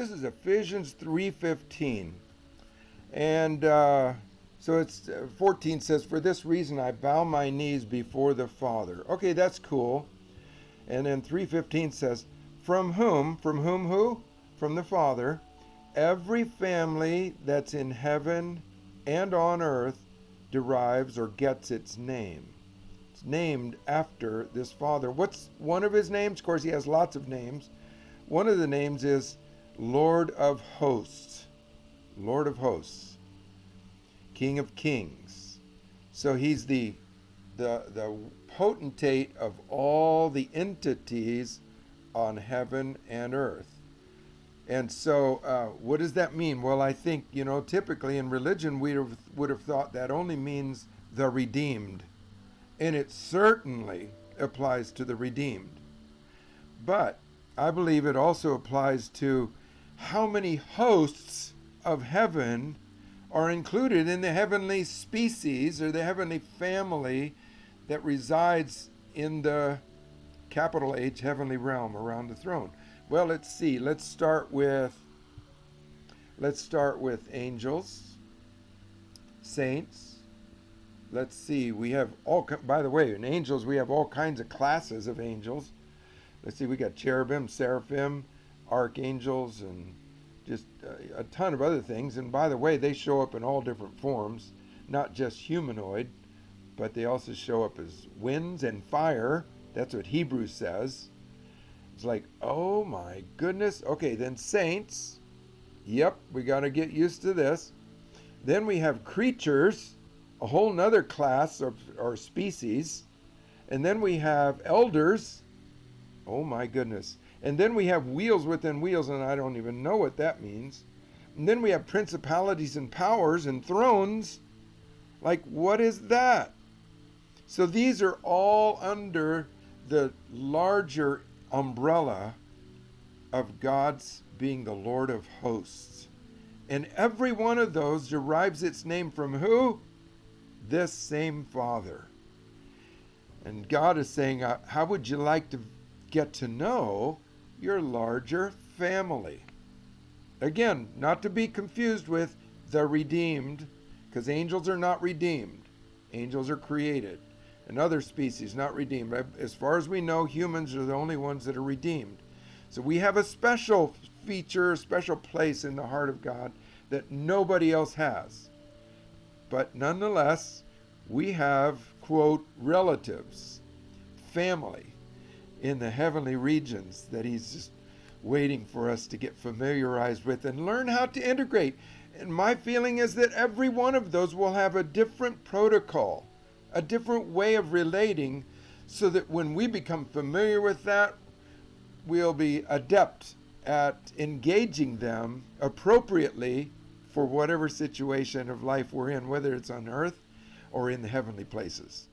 This is Ephesians 3:15. And so it's 14 says, "For this reason I bow my knees before the Father." Okay, that's cool. And then 3:15 says, From whom who? From the Father, every family that's in heaven and on earth derives or gets its name. It's named after this Father. What's one of his names? Of course, he has lots of names. One of the names is Lord of Hosts. Lord of Hosts. King of Kings. So he's the potentate of all the entities on heaven and earth. And so what does that mean? Well, I think, typically in religion we would have thought that only means the redeemed. And it certainly applies to the redeemed. But I believe it also applies to how many hosts of heaven are included in the heavenly species or the heavenly family that resides in the capital H heavenly realm around the throne. Well, let's see. Let's start with angels, saints. Let's see. We have by the way, in angels we have all kinds of classes of angels. Let's see. We got cherubim, seraphim, archangels, and just a ton of other things. And by the way, they show up in all different forms, not just humanoid, but they also show up as winds and fire. That's what Hebrews says. It's like, oh my goodness. Okay, then saints. Yep, we got to get used to this. Then we have creatures, a whole nother class or species. And then we have elders. Oh my goodness. And then we have wheels within wheels, and I don't even know what that means. And then we have principalities and powers and thrones. Like, what is that? So these are all under the larger umbrella of God's being the Lord of hosts. And every one of those derives its name from who? This same Father. And God is saying, how would you like to get to know your larger family? Again, not to be confused with the redeemed, because angels are not redeemed. Angels are created. And other species not redeemed. As far as we know, humans are the only ones that are redeemed. So we have a special feature, a special place in the heart of God that nobody else has. But nonetheless, we have, quote, relatives, family in the heavenly regions that he's just waiting for us to get familiarized with and learn how to integrate. And my feeling is that every one of those will have a different protocol, a different way of relating, so that when we become familiar with that, we'll be adept at engaging them appropriately for whatever situation of life we're in, whether it's on earth or in the heavenly places.